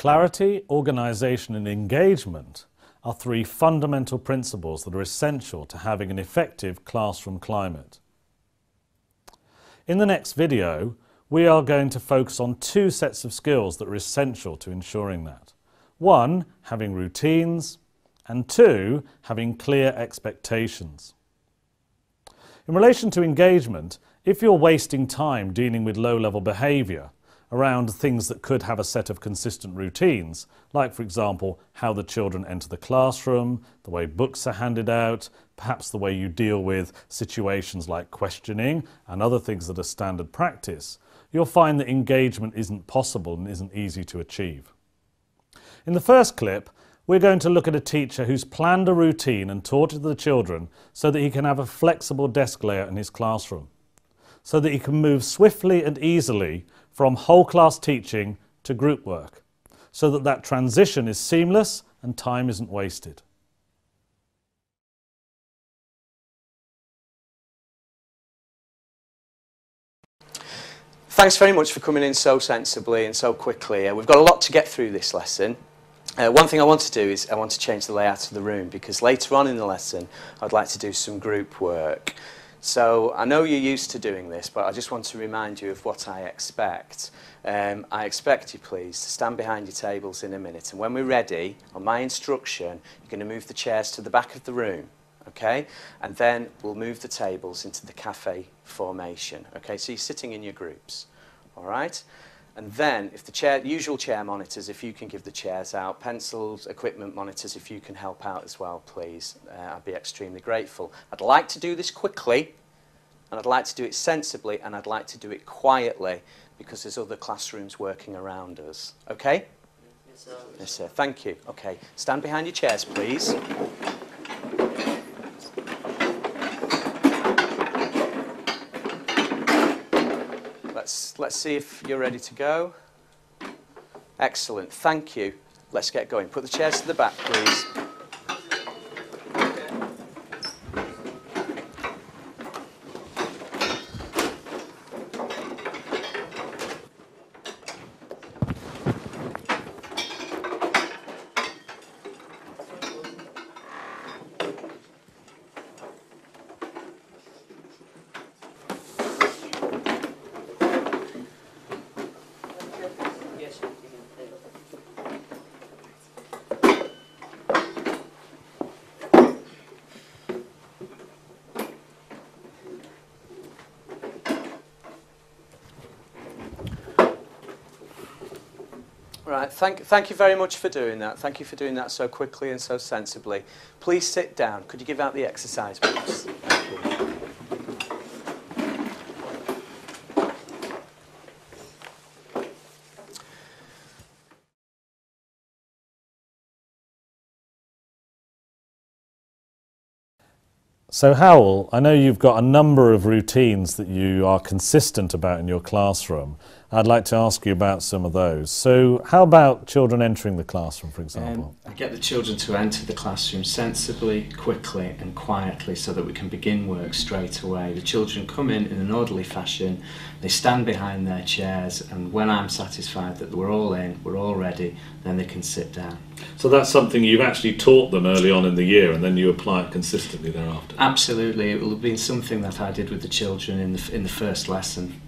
Clarity, organisation and engagement are three fundamental principles that are essential to having an effective classroom climate. In the next video, we are going to focus on two sets of skills that are essential to ensuring that. One, having routines, and two, having clear expectations. In relation to engagement, if you're wasting time dealing with low-level behaviour around things that could have a set of consistent routines, like, for example, how the children enter the classroom, the way books are handed out, perhaps the way you deal with situations like questioning and other things that are standard practice, you'll find that engagement isn't possible and isn't easy to achieve. In the first clip, we're going to look at a teacher who's planned a routine and taught it to the children so that he can have a flexible desk layout in his classroom, so that he can move swiftly and easily from whole class teaching to group work, so that that transition is seamless and time isn't wasted. Thanks very much for coming in so sensibly and so quickly. We've got a lot to get through this lesson. One thing I want to do is I want to change the layout of the room, because later on in the lesson I'd like to do some group work. So I know you're used to doing this, but I just want to remind you of what I expect. I expect you, please, to stand behind your tables in a minute, and when we're ready, on my instruction, you're going to move the chairs to the back of the room, okay? And then we'll move the tables into the cafe formation, okay? So you're sitting in your groups, all right? And then, if the usual chair monitors, if you can give the chairs out, pencils, equipment monitors, if you can help out as well, please, I'd be extremely grateful. I'd like to do this quickly, and I'd like to do it sensibly, and I'd like to do it quietly, because there's other classrooms working around us. Okay? Yes, sir. Yes, sir. Thank you. Okay. Stand behind your chairs, please. Let's see if you're ready to go. Excellent. Thank you. Let's get going. Put the chairs to the back, please. Right, thank you very much for doing that. Thank you for doing that so quickly and so sensibly. Please sit down. Could you give out the exercise books? Thank you. So Howell, I know you've got a number of routines that you are consistent about in your classroom. I'd like to ask you about some of those. So how about children entering the classroom, for example? I get the children to enter the classroom sensibly, quickly and quietly, so that we can begin work straight away. The children come in an orderly fashion, they stand behind their chairs, and when I'm satisfied that we're all in, we're all ready, then they can sit down. So that's something you've actually taught them early on in the year, and then you apply it consistently thereafter? Absolutely. It will have been something that I did with the children in the first lesson,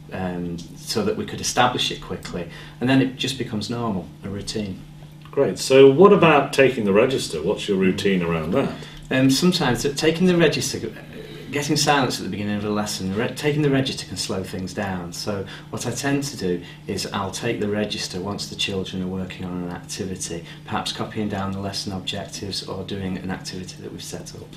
so that we could establish it quickly, and then it just becomes normal, a routine. Great. So what about taking the register? What's your routine around that? Sometimes taking the register, getting silence at the beginning of a lesson, taking the register can slow things down. So what I tend to do is I'll take the register once the children are working on an activity, perhaps copying down the lesson objectives or doing an activity that we've set up.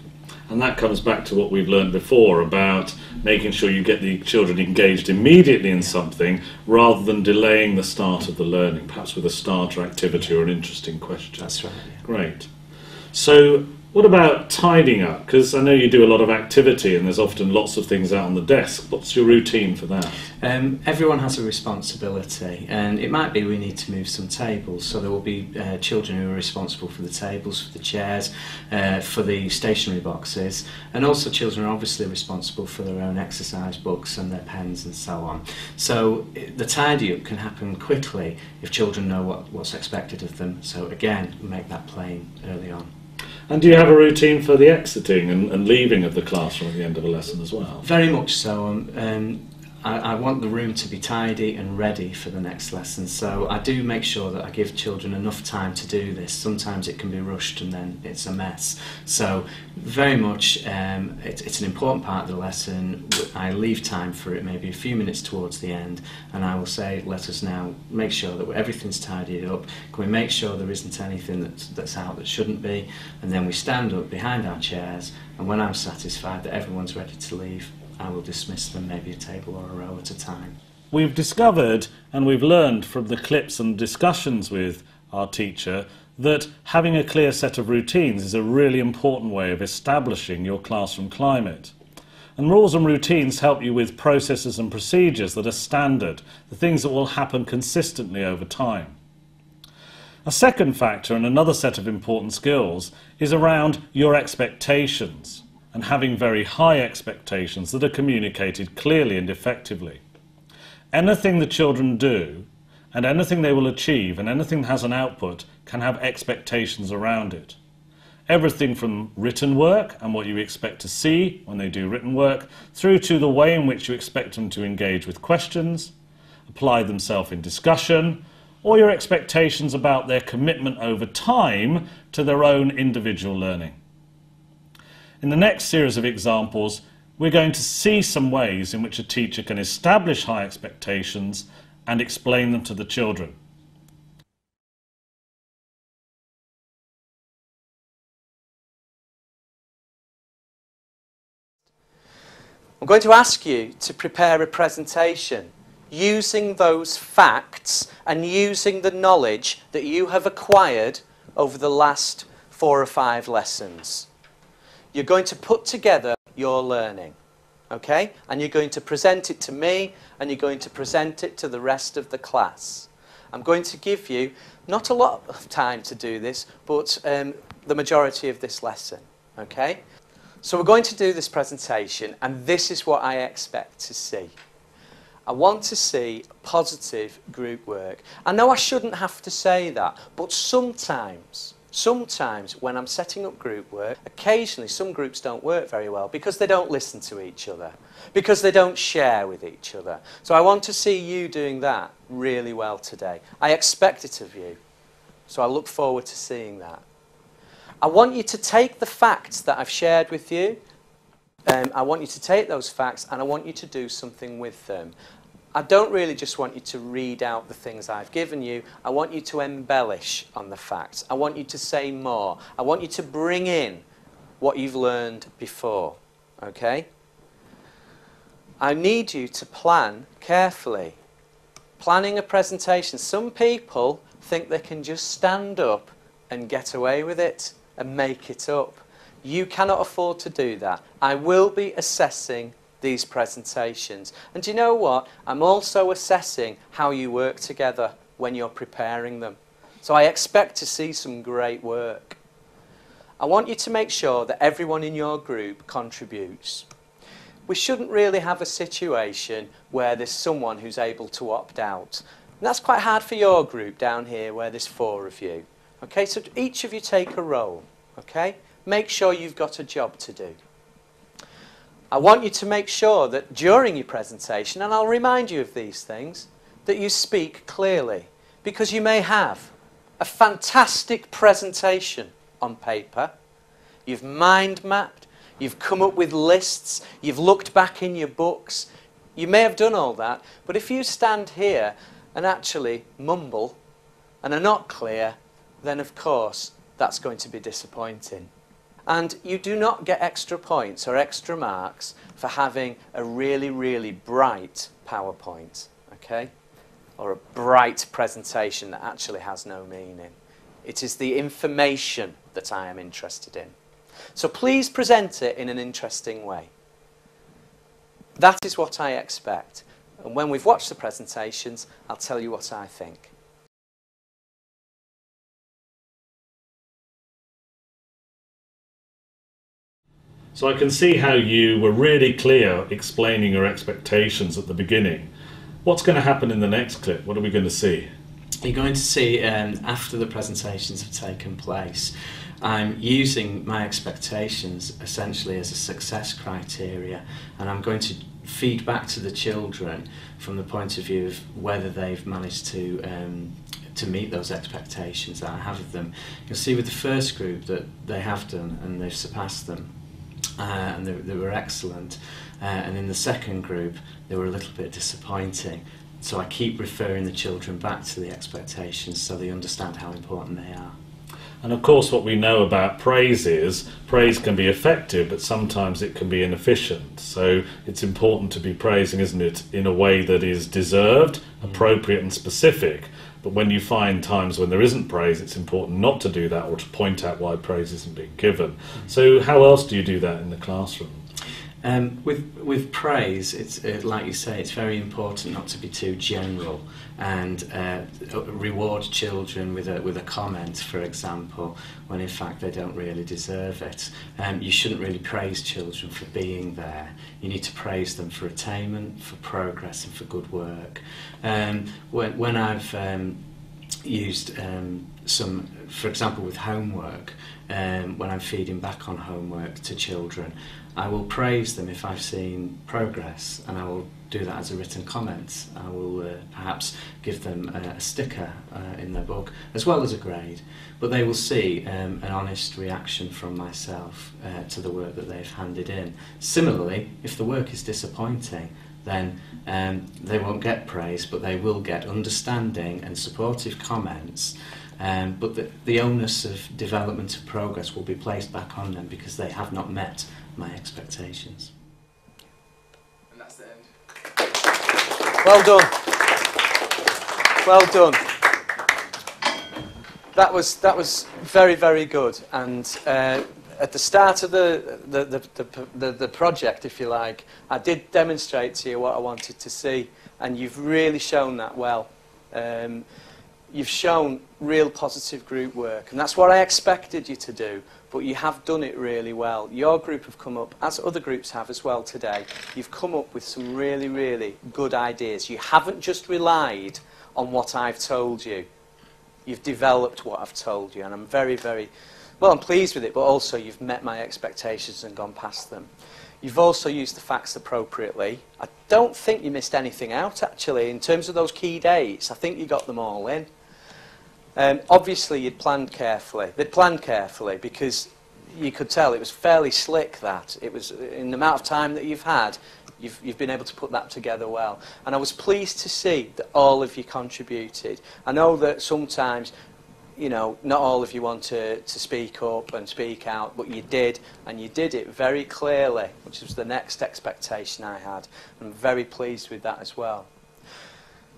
And that comes back to what we've learned before about making sure you get the children engaged immediately in something rather than delaying the start of the learning, perhaps with a starter activity or an interesting question. That's right. Yeah. Great. So What about tidying up? Because I know you do a lot of activity and there's often lots of things out on the desk. What's your routine for that? Everyone has a responsibility, and it might be we need to move some tables, so there will be children who are responsible for the tables, for the chairs, for the stationery boxes, and also children are obviously responsible for their own exercise books and their pens and so on. So the tidy up can happen quickly if children know what's expected of them, so again, make that plain early on. And do you have a routine for the exiting and leaving of the classroom at the end of a lesson as well? Very much so. I want the room to be tidy and ready for the next lesson, so I do make sure that I give children enough time to do this. Sometimes it can be rushed and then it's a mess. So very much it's an important part of the lesson. I leave time for it, maybe a few minutes towards the end, and I will say, let us now make sure that everything's tidied up. Can we make sure there isn't anything that's out that shouldn't be? And then we stand up behind our chairs, and when I'm satisfied that everyone's ready to leave, I will dismiss them, maybe a table or a row at a time. We've discovered and we've learned from the clips and discussions with our teacher that having a clear set of routines is a really important way of establishing your classroom climate. And rules and routines help you with processes and procedures that are standard, the things that will happen consistently over time. A second factor and another set of important skills is around your expectations, and having very high expectations that are communicated clearly and effectively. Anything the children do, and anything they will achieve, and anything that has an output, can have expectations around it. Everything from written work and what you expect to see when they do written work, through to the way in which you expect them to engage with questions, apply themselves in discussion, or your expectations about their commitment over time to their own individual learning. In the next series of examples, we're going to see some ways in which a teacher can establish high expectations and explain them to the children. I'm going to ask you to prepare a presentation using those facts and using the knowledge that you have acquired over the last 4 or 5 lessons. You're going to put together your learning, okay? And you're going to present it to me, and you're going to present it to the rest of the class. I'm going to give you not a lot of time to do this, but the majority of this lesson, okay? So we're going to do this presentation, and this is what I expect to see. I want to see positive group work. I know I shouldn't have to say that, but sometimes when I'm setting up group work, occasionally some groups don't work very well because they don't listen to each other, because they don't share with each other. So I want to see you doing that really well today. I expect it of you, so I look forward to seeing that. I want you to take the facts that I've shared with you, I want you to take those facts and I want you to do something with them. I don't really just want you to read out the things I've given you. I want you to embellish on the facts. I want you to say more. I want you to bring in what you've learned before, okay? I need you to plan carefully. Planning a presentation. Some people think they can just stand up and get away with it and make it up. You cannot afford to do that. I will be assessing these presentations. And do you know what? I'm also assessing how you work together when you're preparing them. So I expect to see some great work. I want you to make sure that everyone in your group contributes. We shouldn't really have a situation where there's someone who's able to opt out. And that's quite hard for your group down here where there's 4 of you. Okay, so each of you take a role. Okay? Make sure you've got a job to do. I want you to make sure that during your presentation, and I'll remind you of these things, that you speak clearly, because you may have a fantastic presentation on paper, you've mind mapped, you've come up with lists, you've looked back in your books, you may have done all that, but if you stand here and actually mumble and are not clear, then of course that's going to be disappointing. And you do not get extra points or extra marks for having a really, really bright PowerPoint, okay? Or a bright presentation that actually has no meaning. It is the information that I am interested in. So please present it in an interesting way. That is what I expect. And when we've watched the presentations, I'll tell you what I think. So I can see how you were really clear explaining your expectations at the beginning. What's going to happen in the next clip? What are we going to see? You're going to see, after the presentations have taken place, I'm using my expectations essentially as a success criteria, and I'm going to feed back to the children from the point of view of whether they've managed to meet those expectations that I have of them. You'll see with the first group that they have done and they've surpassed them. And they were excellent, and in the second group they were a little bit disappointing, so I keep referring the children back to the expectations so they understand how important they are. And of course what we know about praise is praise can be effective, but sometimes it can be inefficient, so it's important to be praising, isn't it, in a way that is deserved, appropriate and specific. But when you find times when there isn't praise, it's important not to do that or to point out why praise isn't being given. So how else do you do that in the classroom? With praise, it's like you say, it's very important not to be too general and reward children with a comment, for example, when in fact they don't really deserve it. You shouldn't really praise children for being there. You need to praise them for attainment, for progress and for good work. When I've used some, for example with homework, when I'm feeding back on homework to children, I will praise them if I've seen progress, and I will do that as a written comment. I will perhaps give them a sticker in their book as well as a grade, but they will see an honest reaction from myself to the work that they've handed in. Similarly, if the work is disappointing, then they won't get praise, but they will get understanding and supportive comments. But the onus of development and progress will be placed back on them because they have not met my expectations. And that's the end. Well done. Well done. That was very, very good. And at the start of the project, if you like, I did demonstrate to you what I wanted to see, and you've really shown that well. You've shown real positive group work, and that's what I expected you to do, but you have done it really well. Your group have come up, as other groups have as well today, you've come up with some really, really good ideas. You haven't just relied on what I've told you. You've developed what I've told you, and I'm very, very, well, I'm pleased with it, but also you've met my expectations and gone past them. You've also used the facts appropriately. I don't think you missed anything out, actually, in terms of those key dates. I think you got them all in. Obviously, you'd planned carefully. They'd planned carefully because you could tell it was fairly slick, that. It was, in the amount of time that you've had, you've been able to put that together well. And I was pleased to see that all of you contributed. I know that sometimes, you know, not all of you want to speak up and speak out, but you did, and you did it very clearly, which was the next expectation I had. I'm very pleased with that as well.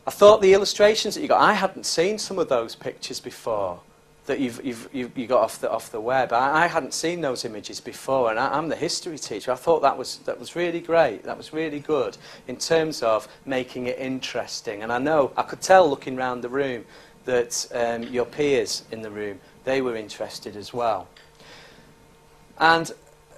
I thought the illustrations that you got, I hadn't seen some of those pictures before that you got off the web. I hadn't seen those images before, and I'm the history teacher. I thought that was really great. That was really good in terms of making it interesting. And I know, I could tell looking around the room that your peers in the room, they were interested as well. And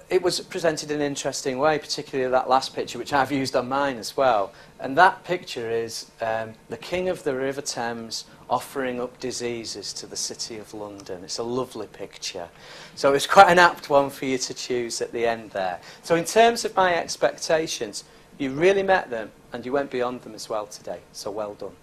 it was presented in an interesting way, particularly that last picture, which I've used on mine as well. And that picture is the King of the River Thames offering up diseases to the City of London. It's a lovely picture. So it's quite an apt one for you to choose at the end there. So in terms of my expectations, you really met them and you went beyond them as well today. So well done.